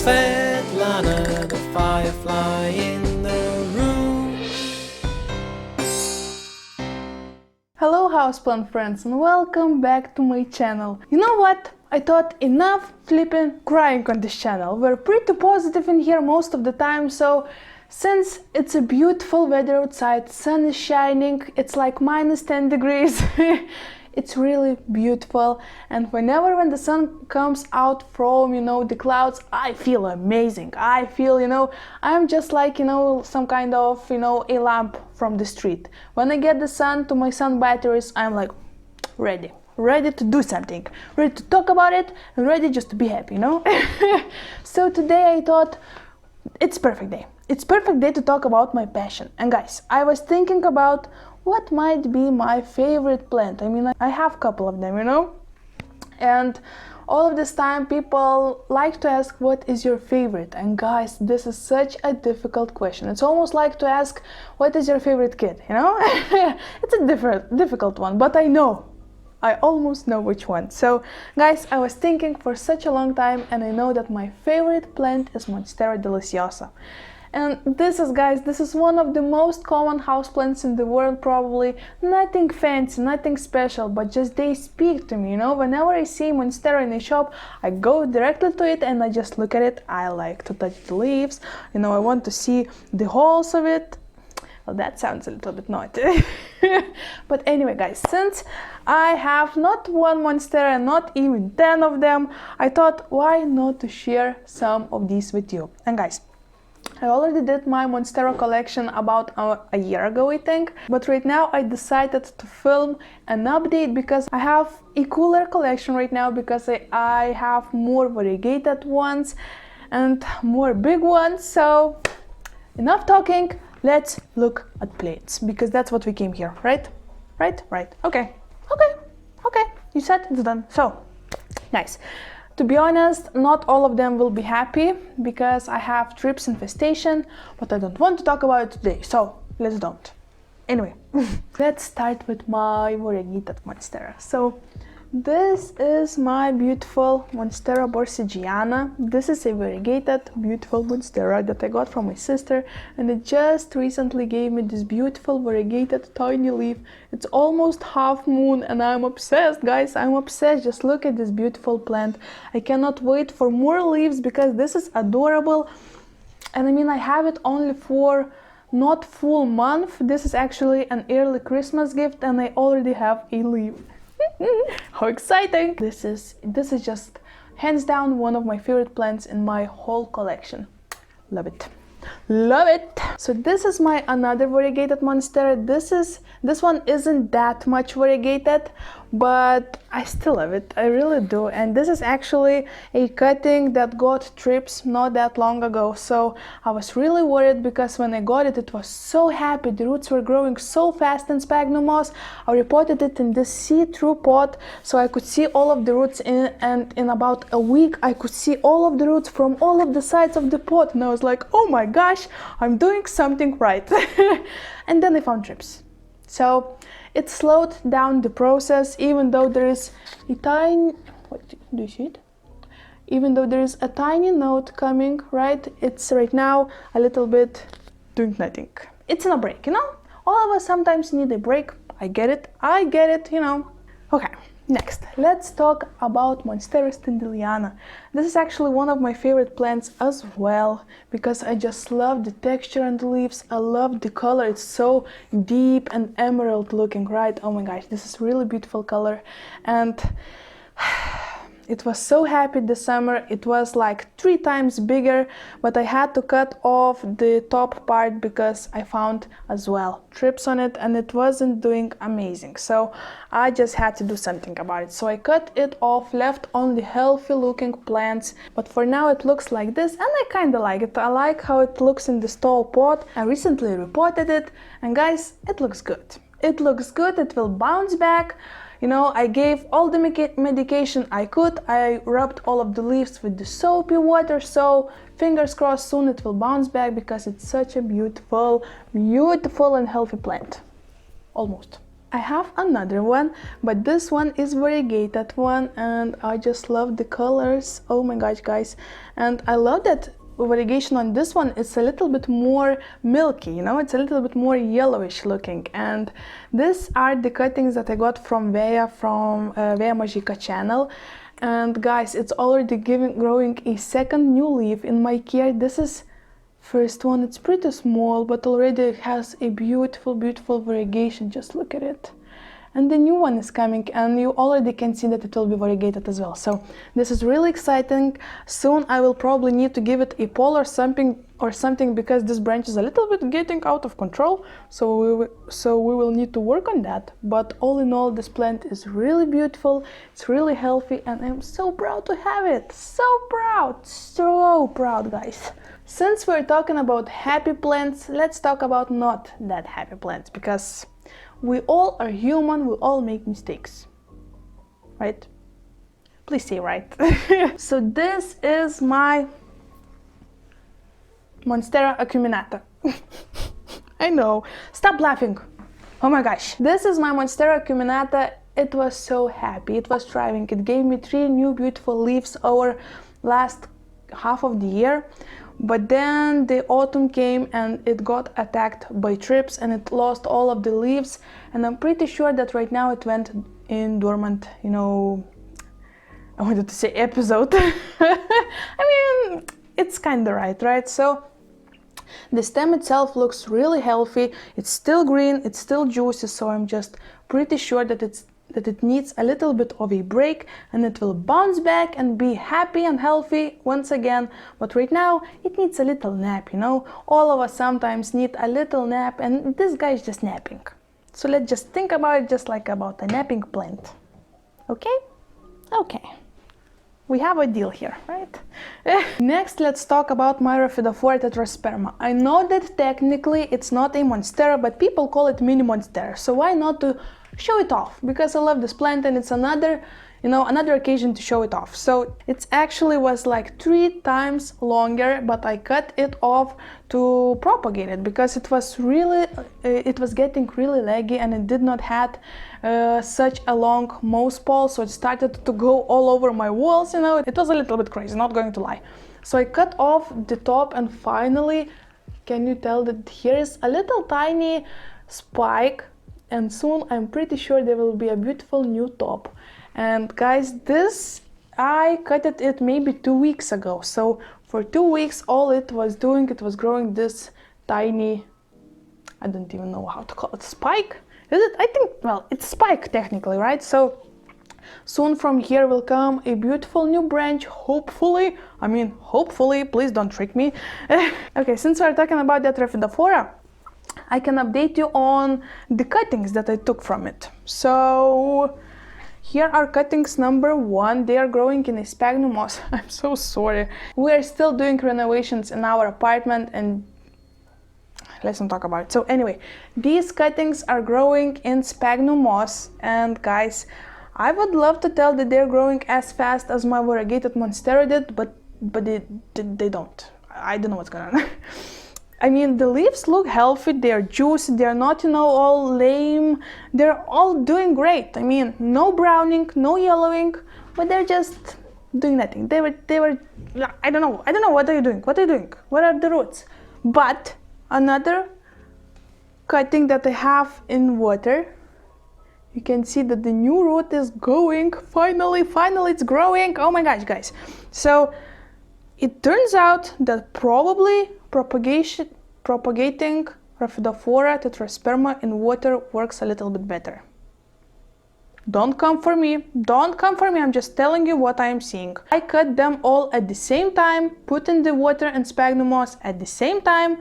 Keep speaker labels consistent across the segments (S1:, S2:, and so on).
S1: Svetlana, the firefly in the room.
S2: Hello houseplant friends and welcome back to my channel. You know what? I thought enough flipping crying on this channel. We're pretty positive in here most of the time, so since it's a beautiful weather outside, sun is shining, it's like minus 10 degrees. It's really beautiful, and when the sun comes out from, the clouds, I feel amazing. I feel, I'm just like, some kind of, a lamp from the street. When I get the sun to my sun batteries, I'm like ready to do something, ready to talk about it, and ready just to be happy, So today I thought it's perfect day. It's perfect day to talk about my passion. And guys, I was thinking about what might be my favorite plant. I mean, I have a couple of them, and all of this time people like to ask what is your favorite. And guys, this is such a difficult question. It's almost like to ask what is your favorite kid, It's a difficult one, but I almost know which one. So guys, I was thinking for such a long time, and I know that my favorite plant is Monstera Deliciosa. And this is one of the most common houseplants in the world probably. Nothing fancy, nothing special, but just they speak to me, Whenever I see Monstera in a shop, I go directly to it and I just look at it. I like to touch the leaves, I want to see the holes of it. Well, that sounds a little bit naughty. But anyway, guys, since I have not one Monstera, not even 10 of them, I thought why not to share some of these with you. And guys, I already did my Monstera collection about a year ago, I think, but right now I decided to film an update because I have a cooler collection right now, because I have more variegated ones and more big ones. So enough talking, let's look at plants, because that's what we came here, right? Right. Okay, you said it's done. So nice. To be honest, not all of them will be happy because I have thrips infestation, but I don't want to talk about it today, so let's don't. Anyway, let's start with my variegated Monstera. So this is my beautiful Monstera borsigiana. This is a variegated beautiful Monstera that I got from my sister, and it just recently gave me this beautiful variegated tiny leaf. It's almost half moon and I'm obsessed, guys. I'm obsessed. Just look at this beautiful plant. I cannot wait for more leaves because this is adorable. And I mean, I have it only for not full month. This is actually an early Christmas gift and I already have a leaf. How exciting! This is just hands down one of my favorite plants in my whole collection. Love it. So this is my another variegated Monstera. This one isn't that much variegated, but I still love it. I really do. And this is actually a cutting that got thrips not that long ago. So I was really worried because when I got it, it was so happy. The roots were growing so fast in sphagnum moss. I repotted it in this see-through pot so I could see all of the roots and in about a week I could see all of the roots from all of the sides of the pot, and I was like, oh my gosh, I'm doing something right. And then I found thrips. So it slowed down the process, even though there is a tiny, do you see it? Even though there is a tiny node coming, right? It's right now a little bit doing nothing. It's in a break, All of us sometimes need a break. I get it, Okay, next, let's talk about Monstera stendaliana. This is actually one of my favorite plants as well, because I just love the texture on the leaves. I love the color. It's so deep and emerald looking, right? Oh my gosh, this is really beautiful color. And it was so happy this summer. It was like 3 times bigger, but I had to cut off the top part because I found as well thrips on it and it wasn't doing amazing. So I just had to do something about it. So I cut it off, left only healthy looking plants. But for now it looks like this and I kind of like it. I like how it looks in this tall pot. I recently repotted it and guys, it looks good. It looks good. It will bounce back. I gave all the medication I could. I rubbed all of the leaves with the soapy water, so fingers crossed soon it will bounce back because it's such a beautiful and healthy plant. Almost. I have another one, but this one is variegated one, and I just love the colors. Oh my gosh, guys. And I love that variegation on this one is a little bit more milky, you know, it's a little bit more yellowish looking. And these are the cuttings that I got from Vea Magica channel. And guys, it's already growing a second new leaf in my care. This is first one. It's pretty small, but already has a beautiful variegation. Just look at it. And the new one is coming, and you already can see that it will be variegated as well. So this is really exciting. Soon I will probably need to give it a pole or something because this branch is a little bit getting out of control. So we will need to work on that. But all in all, this plant is really beautiful. It's really healthy, and I'm so proud to have it. So proud, guys. Since we're talking about happy plants, let's talk about not that happy plants, because we all are human, we all make mistakes, right? Please say right. So this is my Monstera acuminata. I know, stop laughing. Oh my gosh. This is my Monstera acuminata. It was so happy, it was thriving. It gave me 3 new beautiful leaves over last half of the year. But then the autumn came and it got attacked by thrips and it lost all of the leaves, and I'm pretty sure that right now it went in dormant, you know, I wanted to say episode. I mean, it's kind of right? So the stem itself looks really healthy, it's still green, it's still juicy, so I'm just pretty sure that it needs a little bit of a break and it will bounce back and be happy and healthy once again. But right now it needs a little nap, you know. All of us sometimes need a little nap, and this guy is just napping. So let's just think about it just like about a napping plant. Okay? Okay. We have a deal here, right? Next, let's talk about my Rhaphidophora tetrasperma. I know that technically it's not a Monstera, but people call it mini Monstera. So why not to show it off? Because I love this plant and it's another occasion to show it off. So it actually was like 3 times longer, but I cut it off to propagate it because it was getting really leggy and it did not have such a long mouse pole, so it started to go all over my walls, you know. It was a little bit crazy, not going to lie. So I cut off the top, and finally, can you tell that here is a little tiny spike, and soon I'm pretty sure there will be a beautiful new top. And guys, this I cut it maybe 2 weeks ago. So for 2 weeks all it was doing, it was growing this tiny, I don't even know how to call it, spike? Is it? I think, well, it's spike technically, right? So soon from here will come a beautiful new branch, hopefully. I mean, hopefully, please don't trick me. Okay, since we're talking about that Rhaphidophora, I can update you on the cuttings that I took from it. So here are cuttings number 1. They are growing in a sphagnum moss. I'm so sorry. We are still doing renovations in our apartment and let's not talk about it. So anyway, these cuttings are growing in sphagnum moss, and guys, I would love to tell that they're growing as fast as my variegated Monstera did, but they don't. I don't know what's going on. I mean, the leaves look healthy, they're juicy, they're not, you know, all lame. They're all doing great. I mean, no browning, no yellowing, but they're just doing nothing. They were, I don't know, what are you doing? What are you doing? What are the roots? But another cutting that I have in water, you can see that the new root is going. Finally it's growing. Oh my gosh, guys. So it turns out that probably propagating Rhaphidophora tetrasperma in water works a little bit better. Don't come for me, I'm just telling you what I am seeing. I cut them all at the same time, put in the water and sphagnum moss at the same time,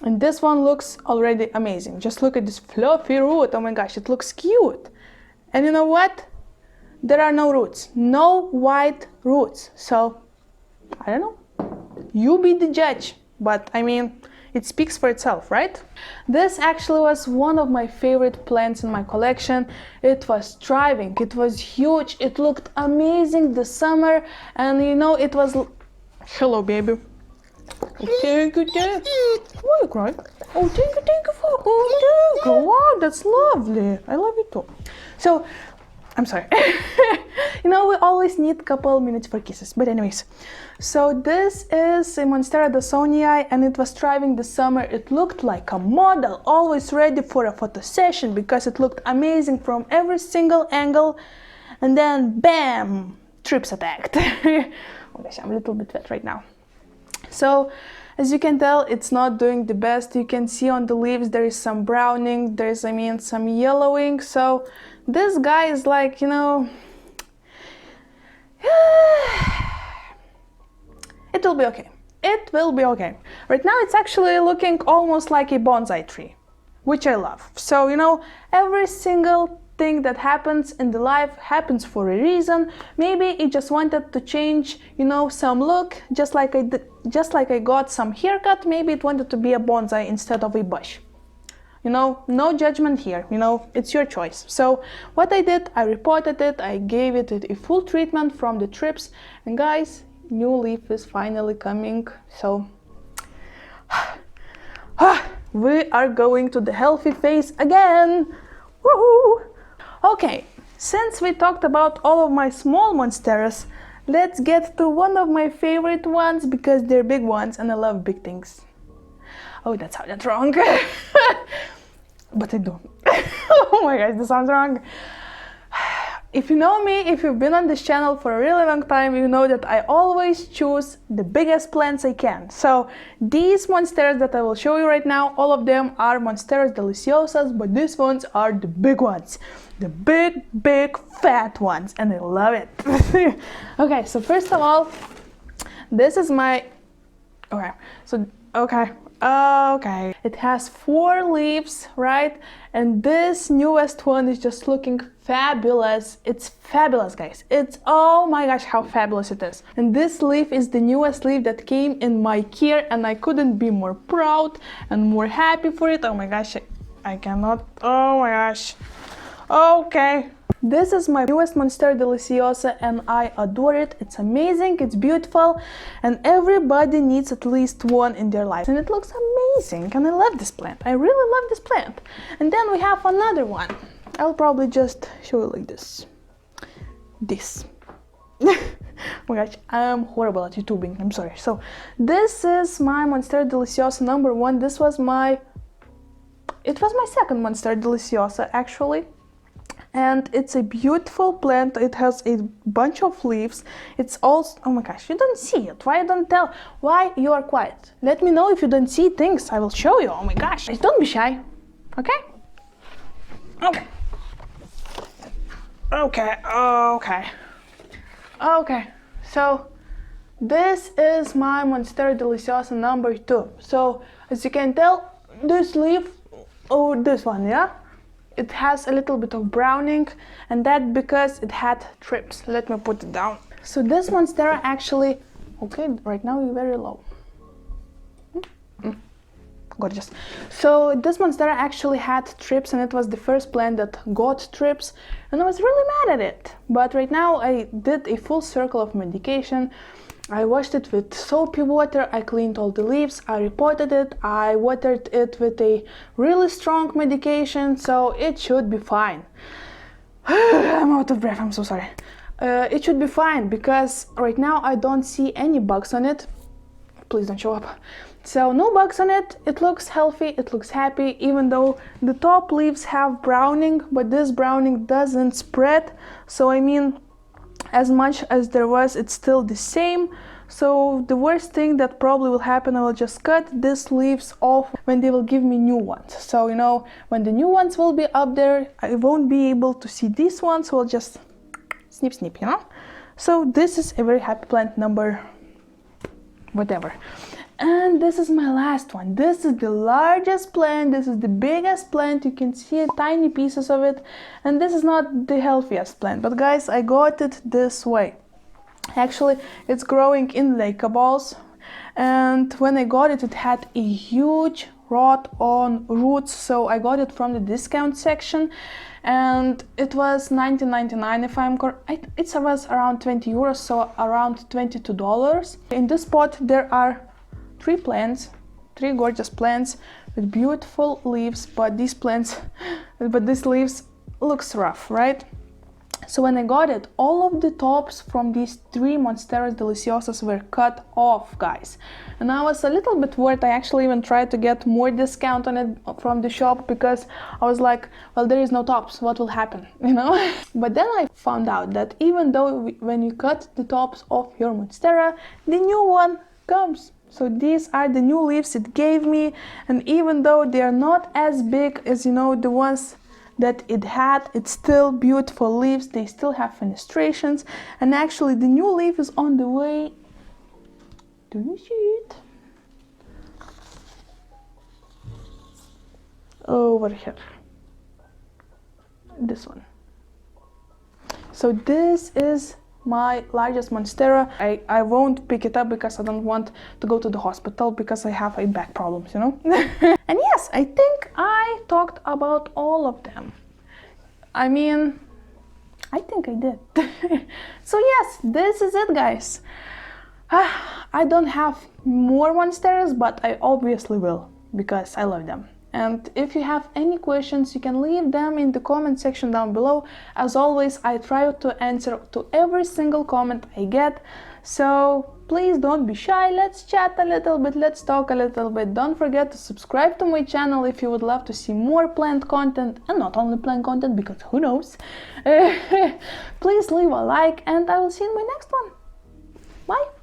S2: and this one looks already amazing. Just look at this fluffy root, oh my gosh, it looks cute. And you know what? There are no roots, no white roots, so I don't know, you be the judge. But I mean, it speaks for itself, right? This actually was one of my favorite plants in my collection. It was thriving, it was huge, it looked amazing this summer, and you know, it was... Hello, baby. Okay, good day. Why are you crying? Oh, thank you for, oh, thank you. Wow, that's lovely. I love it too. So, I'm sorry. You know, we always need a couple minutes for kisses. But anyways, so this is a Monstera Deliciosa and it was thriving this summer. It looked like a model, always ready for a photo session because it looked amazing from every single angle. And then, bam, trips attacked. Oh gosh, I'm a little bit wet right now. So, as you can tell, it's not doing the best. You can see on the leaves there is some browning, there's, I mean, some yellowing. So this guy is like, you know, it will be okay. It will be okay. Right now it's actually looking almost like a bonsai tree, which I love. So, you know, every single thing that happens in the life happens for a reason. Maybe it just wanted to change, you know, some look, just like I got some haircut. Maybe it wanted to be a bonsai instead of a bush. You know, no judgment here, you know, it's your choice. So what I did, I repotted it, I gave it a full treatment from the trips, and guys, new leaf is finally coming. So we are going to the healthy phase again. Woohoo! Okay, since we talked about all of my small monsteras, let's get to one of my favorite ones because they're big ones and I love big things. Oh, that sounded wrong. But I do. Oh my gosh, this sounds wrong. If you know me, if you've been on this channel for a really long time, you know that I always choose the biggest plants I can. So these monsteras that I will show you right now, all of them are Monstera Deliciosas, but these ones are the big ones. The big fat ones, and I love it. Okay, so first of all, this is my, okay, it has 4 leaves, right? And this newest one is just looking fabulous. It's fabulous, guys. It's, oh my gosh, how fabulous it is. And this leaf is the newest leaf that came in my care, and I couldn't be more proud and more happy for it. Oh my gosh, I cannot, oh my gosh. Okay. This is my newest Monstera Deliciosa and I adore it. It's amazing, it's beautiful, and everybody needs at least one in their life. And it looks amazing, and I love this plant. I really love this plant. And then we have another one. I'll probably just show you like this. Oh my gosh, I'm horrible at YouTubing, I'm sorry. So this is my Monstera Deliciosa number 1. It was my second Monstera Deliciosa actually. And it's a beautiful plant. It has a bunch of leaves. It's also, oh my gosh, you don't see it. Why you don't tell? Why you are quiet? Let me know if you don't see things. I will show you. Oh my gosh, don't be shy. Okay? Okay. Okay. So this is my Monstera Deliciosa number 2. So as you can tell, this leaf, this one, yeah? It has a little bit of browning, and that because it had trips. Let me put it down. So this Monstera actually, okay, right now you're very low. Gorgeous. So this Monstera actually had trips, and it was the first plant that got trips, and I was really mad at it. But right now I did a full circle of medication. I washed it with soapy water, I cleaned all the leaves, I repotted it, I watered it with a really strong medication, so it should be fine. I'm out of breath, I'm so sorry. It should be fine because right now I don't see any bugs on it. Please don't show up. So no bugs on it, it looks healthy, it looks happy, even though the top leaves have browning, but this browning doesn't spread. So I mean, as much as there was, it's still the same. So the worst thing that probably will happen, I will just cut these leaves off when they will give me new ones. So, you know, when the new ones will be up there, I won't be able to see these ones, so I'll just snip, you know? So this is a very happy plant number whatever. And this is my last one. This is the largest plant, this is the biggest plant, you can see tiny pieces of it, and this is not the healthiest plant, but guys, I got it this way. Actually, it's growing in lake balls, and when I got it, it had a huge rot on roots, so I got it from the discount section, and it was $19.99 if I'm correct. It was around 20 euros, so around $22. In this pot there are 3 plants, 3 gorgeous plants. with beautiful leaves, but these leaves looks rough, right? So when I got it, all of the tops from these 3 Monstera Deliciosas were cut off, guys. And I was a little bit worried. I actually even tried to get more discount on it from the shop because I was like, well, there is no tops, what will happen, you know? But then I found out that even though when you cut the tops of your Monstera, the new one comes. So these are the new leaves it gave me, and even though they are not as big as, you know, the ones that it had, it's still beautiful leaves. They still have fenestrations, and actually the new leaf is on the way. Do you see it? Over here, this one. So this is my largest Monstera. I won't pick it up because I don't want to go to the hospital because I have back problems, you know. And yes, I think I talked about all of them. I mean, I think I did. So yes, this is it, guys. I don't have more Monsteras, but I obviously will because I love them. And if you have any questions, you can leave them in the comment section down below. As always, I try to answer to every single comment I get. So please don't be shy. Let's chat a little bit. Let's talk a little bit. Don't forget to subscribe to my channel if you would love to see more plant content, and not only plant content, because who knows. Please leave a like, and I will see you in my next one. Bye.